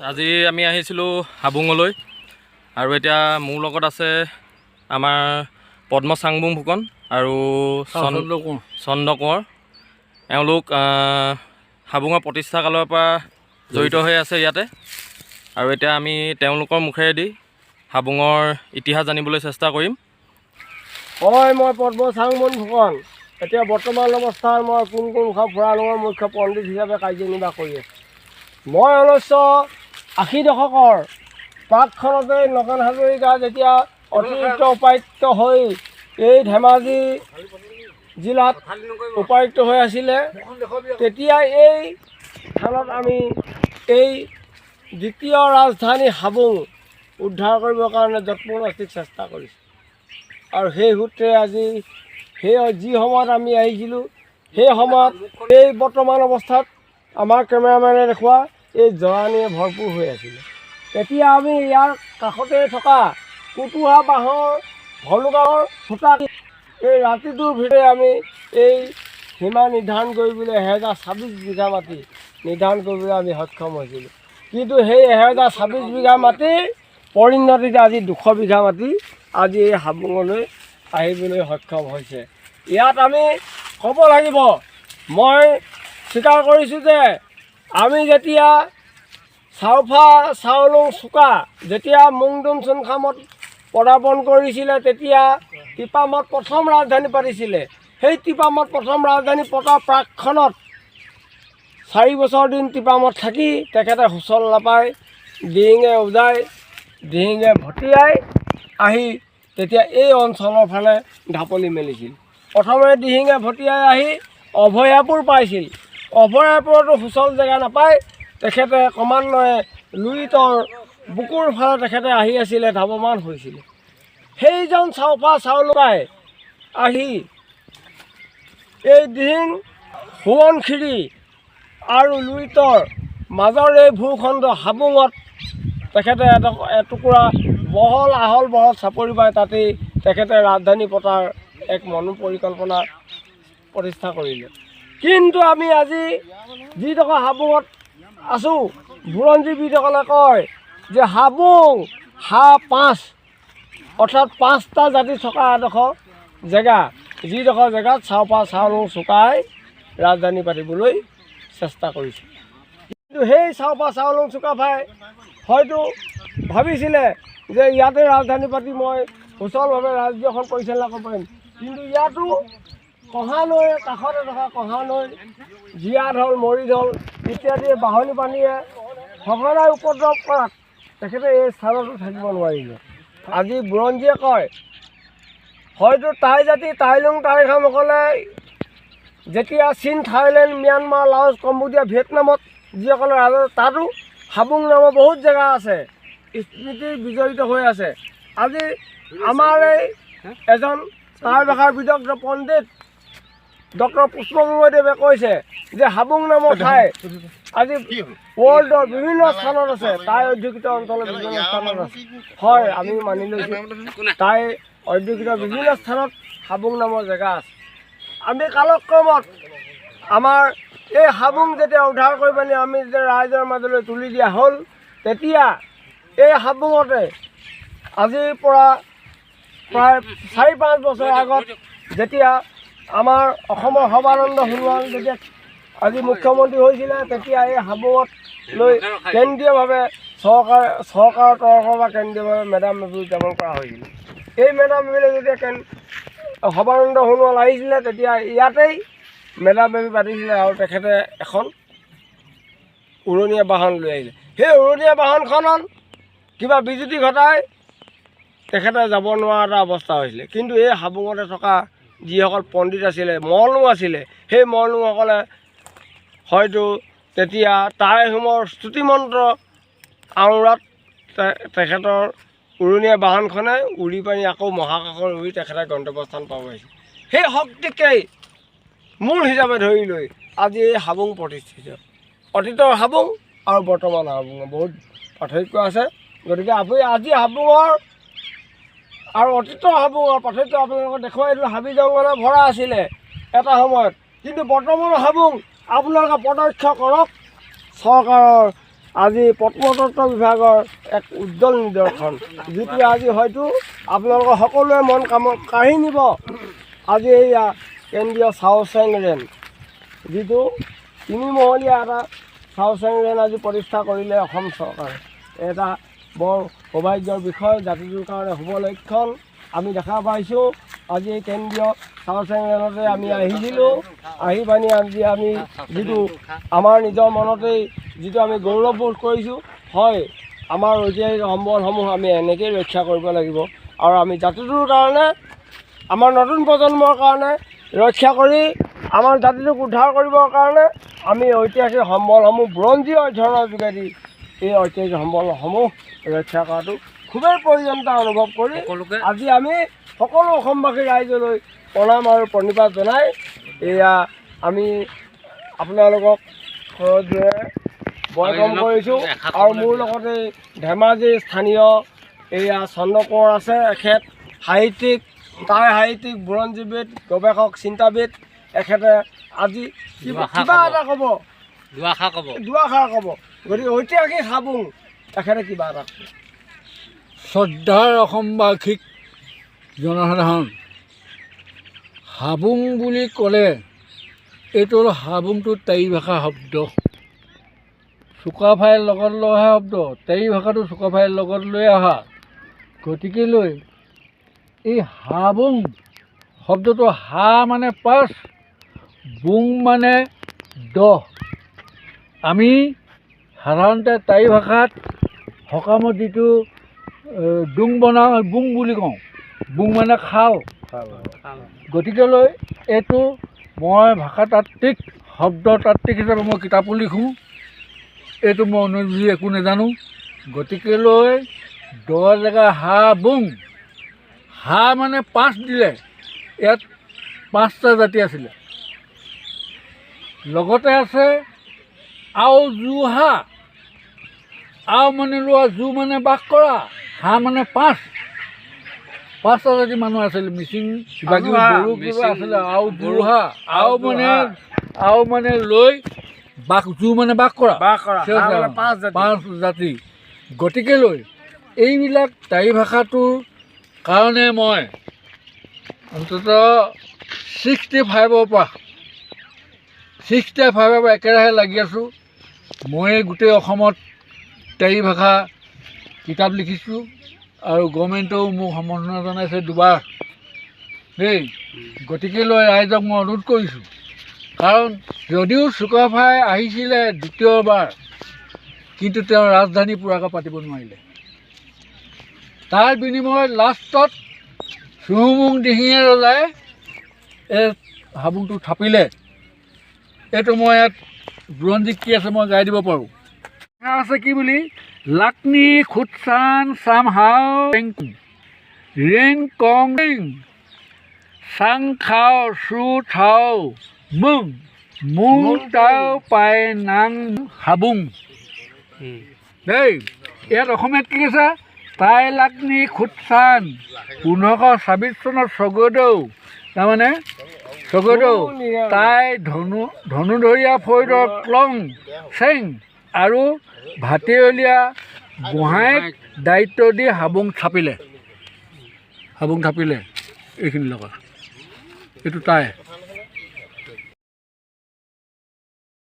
আজি আমি আহিছিলোঁ হাবুঙলৈ আৰু এতিয়া মোৰ লগত আছে আমাৰ পদ্ম চাংবুং ফুকন আৰু চন্দ্ৰ কোঁৱৰ। এওঁলোক হাবুঙৰ প্ৰতিষ্ঠা কালৰ পৰা জড়িত হৈ আছে ইয়াতে আৰু এতিয়া আমি তেওঁলোকৰ মুখেদি হাবুঙৰ ইতিহাস জানিবলৈ চেষ্টা কৰিম। হয়, মই পদ্ম চাংবুং ফুকন। এতিয়া বৰ্তমান অৱস্থাত মই কোনখা ফুৰালুঙৰ মুখ্য পণ্ডিত হিচাপে কাৰ্যনিৰ্বাহ কৰি আছোঁ। মই 1980 দশকৰ প্ৰাকখনতে নগেন হাজৰিকা যেতিয়া অতিৰিক্ত উপায়ুক্ত হৈ এই ধেমাজি জিলাত উপায়ুক্ত হৈ আছিলে, তেতিয়া এই স্থানত আমি এই দ্বিতীয় ৰাজধানী হাবুং উদ্ধাৰ কৰিবৰ কাৰণে যৎপৰোনাস্তিক চেষ্টা কৰিছোঁ। আৰু সেই সূত্ৰে আজি যি সময়ত আমি আহিছিলোঁ, সেই সময়ত এই বৰ্তমান অৱস্থাত আমাৰ কেমেৰামেনে দেখুওৱা এই জৰানীয়ে ভৰপূৰ হৈ আছিলে। তেতিয়া আমি ইয়াৰ কাষতে থকা কুটুহা বাঁহৰ ভলুগাঁৱৰ সূতা এই ৰাতিটোৰ ভিতৰতে আমি এই সীমা নিৰ্ধাৰণ কৰিবলৈ 1026 বিঘা মাটি নিৰ্ধাৰণ কৰিবলৈ আমি সক্ষম হৈছিলোঁ। কিন্তু সেই 1026 বিঘা মাটিৰ পৰিণতিত আজি 200 বিঘা মাটি আজি এই হাবুঙলৈ আহিবলৈ সক্ষম হৈছে। ইয়াত আমি ক'ব লাগিব, মই স্বীকাৰ কৰিছোঁ যে আমি যেতিয়া চাওলুং চুকা যেতিয়া মুংডুম চুনখামত পদাৰ্পণ কৰিছিলে, তেতিয়া টিপামত প্ৰথম ৰাজধানী পাতিছিলে। সেই টিপামত প্ৰথম ৰাজধানী পতাৰ প্ৰাকখনত 4 বছৰ দিন টিপামত থাকি তেখেতে সুচল নাপায় দিহিঙে উজাই দিহিঙে ভটিয়াই আহি তেতিয়া এই অঞ্চলৰ ফালে ঢাপলি মেলিছিল। প্ৰথমে দিহিঙে ভটিয়াই আহি অভয়াপুৰ পাইছিল। অভয়াপুৰতো সুচল জেগা নাপায় তেখেতে ক্ৰমান্বয়ে লুইতৰ বুকুৰ ফালে তেখেতে আহি আছিলে, ধাৱমান হৈছিলে। সেইজন চাওলুঙাই আহি এই দিহিং সোৱণশিৰি আৰু লুইতৰ মাজৰ এই ভূখণ্ড হাবুঙত তেখেতে এটুকুৰা আহল বহল চাপৰি পাই তাতেই তেখেতে ৰাজধানী পতাৰ এক মনোপৰিকল্পনা প্ৰতিষ্ঠা কৰিলে। কিন্তু আমি আজি যিডোখৰ হাবুঙত আছোঁ, বুৰঞ্জীবিদসকলে কয় যে হাবুং হা-5 অৰ্থাৎ 5টা জাতি থকা এডোখৰ জেগা, যিডোখৰ জেগাত চাওলুং চুকাই ৰাজধানী পাতিবলৈ চেষ্টা কৰিছে। কিন্তু সেই চাওলুং চুকাফাই হয়তো ভাবিছিলে যে ইয়াতে ৰাজধানী পাতি মই সুচলভাৱে ৰাজ্যখন পৰিচালনা কৰিব পাৰিম। কিন্তু ইয়াতো কহানৈ কাষতে থকা কহানৈ, জীয়াঢল, মৰিঢল ইত্যাদি বাঢ়নি পানীয়ে সঘনাই উপদ্ৰৱ কৰাত তেখেতে এই স্থানতো থাকিব নোৱাৰিলে। আজি বুৰঞ্জীয়ে কয় হয়তো টাই জাতি টাইলুং টাই আহোমসকলে যেতিয়া চীন, থাইলেণ্ড, ম্যানমাৰ, লাওছ, কম্বোডিয়া, ভিয়েটনামত যিসকলে তাতো হাবুং নামৰ বহুত জেগা আছে, স্মৃতি বিজড়িত হৈ আছে। আজি আমাৰ এই এজন টাই ভাষাৰ বিদগ্ধ পণ্ডিত ডক্টৰ পুষ্পগংগদেৱে কৈছে যে হাবুং নামৰ ঠাই আজি ৱৰ্ল্ডৰ বিভিন্ন স্থানত আছে, টাই অধ্যুষিত অঞ্চলৰ বিভিন্ন স্থানত আছে। হয়, আমি মানি লৈছোঁ টাই অধ্যুষিত বিভিন্ন স্থানত হাবুং নামৰ জেগা আছে। আমি কালক্ৰমত আমাৰ এই হাবুং যেতিয়া উদ্ধাৰ কৰি পানি আমি যেতিয়া ৰাইজৰ মাজলৈ তুলি দিয়া হ'ল, তেতিয়া এই হাবুঙতে আজিৰ পৰা প্ৰায় 4-5 বছৰ আগত যেতিয়া আমাৰ অসমৰ সৰ্বানন্দ সোণোৱাল যেতিয়া আজি মুখ্যমন্ত্ৰী হৈছিলে, তেতিয়া এই হাবুঙত লৈ কেন্দ্ৰীয়ভাৱে চৰকাৰৰ তৰফৰ পৰা কেন্দ্ৰীয়ভাৱে me-dam-me-phi উদযাপন কৰা হৈছিল। এই me-dam-me-phi যেতিয়া সৰ্বানন্দ সোণোৱাল আহিছিলে, তেতিয়া ইয়াতেই me-dam-me-phi পাতিছিলে আৰু তেখেতে এখন উৰণীয়া বাহন লৈ আহিলে। সেই উৰণীয়া বাহনখনত কিবা বিজুতি ঘটাই তেখেতে যাব নোৱাৰা এটা অৱস্থা হৈছিলে। কিন্তু এই হাবুঙতে থকা যিসকল পণ্ডিত আছিলে, মলুং আছিলে, সেই মলুংসকলে হয়তো তেতিয়া টাই আহোমৰ স্তুতিমন্ত্ৰ আওৰাত তেখেতৰ উৰণীয়া বাহনখনে উৰি পানি আকৌ মহাকাশত উৰি তেখেতে গন্তব্যস্থান পাব আহিছিল। সেই শক্তিকেই মূল হিচাপে ধৰি লৈ আজি এই হাবুং প্ৰতিষ্ঠিত। অতীতৰ হাবুং আৰু বৰ্তমান হাবুঙৰ বহুত পাৰ্থক্য আছে। গতিকে আপুনি আজি হাবুঙৰ আৰু অতীতৰ হাবুঙৰ পাৰ্থক্য আপোনালোকক দেখুৱাই দিলোঁ। হাবি জংঘলে ভৰা আছিলে এটা সময়ত, কিন্তু বৰ্তমানৰ হাবুং আপোনালোকে প্ৰত্যক্ষ কৰক চৰকাৰৰ আজি প্ৰত্নতত্ত্ব বিভাগৰ এক উজ্জ্বল নিদৰ্শন, যিটোৱে আজি হয়তো আপোনালোকৰ সকলোৱে মন কাঢ়ি নিব। আজি এয়া কেন্দ্ৰীয় চাওচেং ৰেন, যিটো তিনিমহলীয়া এটা চাওচেং ৰেন আজি প্ৰতিষ্ঠা কৰিলে অসম চৰকাৰে। এটা বৰ সৌভাগ্যৰ বিষয়, জাতিটোৰ কাৰণে শুভ লক্ষণ। আমি দেখা পাইছোঁ আজি এই কেন্দ্ৰীয় চাওচেং ৰেনতে আমি আহিছিলোঁ, আহি পানি আজি আমি যিটো আমাৰ নিজৰ মনতেই যিটো আমি গৌৰৱবোধ কৰিছোঁ, হয় আমাৰ ঐতিহাসিক সম্পদসমূহ আমি এনেকৈয়ে ৰক্ষা কৰিব লাগিব আৰু আমি জাতিটোৰ কাৰণে, আমাৰ নতুন প্ৰজন্মৰ কাৰণে ৰক্ষা কৰি আমাৰ জাতিটোক উদ্ধাৰ কৰিবৰ কাৰণে আমি ঐতিহাসিক সম্পদসমূহ বুৰঞ্জী অধ্যয়নৰ যোগেদি এই ঐতিহাসিক সম্পদসমূহ ৰক্ষা কৰাটো খুবেই প্ৰয়োজনীয়তা অনুভৱ কৰি আজি আমি সকলো অসমবাসী ৰাইজলৈ প্ৰণাম আৰু প্ৰণিপাত জনাই এয়া আমি আপোনালোকক ঘৰযোৰে বয়কম কৰিছোঁ। আৰু মোৰ লগতে ধেমাজিৰ স্থানীয় এয়া চন্দ্ৰ কোঁৱৰ আছে, এখেত সাহিত্যিক, টাই সাহিত্যিক, বুৰঞ্জীবিদ, গৱেষক, চিন্তাবিদ। এখেতে আজি কিবা এটা ক'ব, দুআষাৰ ক'ব। গতিকে ঐতিহাসিক হাবুং এখেতে কিবা এটা ক'ব। শ্ৰদ্ধাৰ অসমবাসীক জনসাধাৰণ, হাবুং বুলি ক'লে এইটো হ'ল হাবুংটো টাই ভাষা শব্দ, চুকাফাইৰ লগত লৈ অহা শব্দ। টাই ভাষাটো চুকাফাইৰ লগত লৈ অহা, গতিকেলৈ এই হাবুং শব্দটো হা মানে ৫, বুং মানে ১০। আমি সাধাৰণতে টাই ভাষাত সকামত যিটো ডুং বনাওঁ বুং বুলি কওঁ, বুং মানে খাল। গতিকেলৈ এইটো মই ভাষাতাত্ত্বিক শব্দতাত্ত্বিক হিচাপে মই কিতাপো লিখোঁ, এইটো মই অনুযায়ী একো নাজানো। গতিকেলৈ ১০ জেগা হা বুং, হা মানে ৫ দিলে, ইয়াত ৫টা জাতি আছিলে। লগতে আছে আও জু হা, আও মানে লোৱা, জু মানে বাস কৰা, হা মানে ৫টা জাতি মানুহ আছিলে। মিচিং কিবা কিবি বড়ো কিবা আছিলে, আও জু হা, আও মানে লৈ বাস, জু মানে বাস কৰা, ৫ জাতি। গতিকেলৈ এইবিলাক টাই ভাষাটোৰ কাৰণে মই অন্ততঃ 65ৰ পৰা একেৰাহে লাগি আছোঁ। মই গোটেই অসমত টাই ভাষা কিতাপ লিখিছোঁ আৰু গভৰ্ণমেণ্টেও মোক সম্বৰ্ধনা জনাইছে 2বাৰ দেই। গতিকেলৈ ৰাইজক মই অনুৰোধ কৰিছোঁ, কাৰণ যদিও চুকাফাই আহিছিলে 2য়বাৰ, কিন্তু তেওঁ ৰাজধানী পূৰাকৈ পাতিব নোৱাৰিলে। তাৰ বিনিময়ত লাষ্টত চুহুমুং দিহিঙীয়া ৰজাই এই হাবুংটো থাপিলে। এইটো মই ইয়াত বুৰঞ্জীত কি আছে মই গাই দিব পাৰোঁ। আছে কি বুলি, লাকনি খুটচান চাম হাও ৰেং কং চাং খাও চু থাও মুং মুং টাও পাই নাং হাবুং দেই। ইয়াত অসমীয়াত কি আছে, টাই লাকনি খুটচান 1526 চনত স্বৰ্গদেউ, তাৰমানে স্বৰ্গদেউ টাই ধনুধৰীয়া ফৈদৰ ক্লং চেং আৰু ভাটিয়লীয়া গোহাঁইক দায়িত্ব দি হাবুং থাপিলে। এইখিনিৰ লগত এইটো টাই।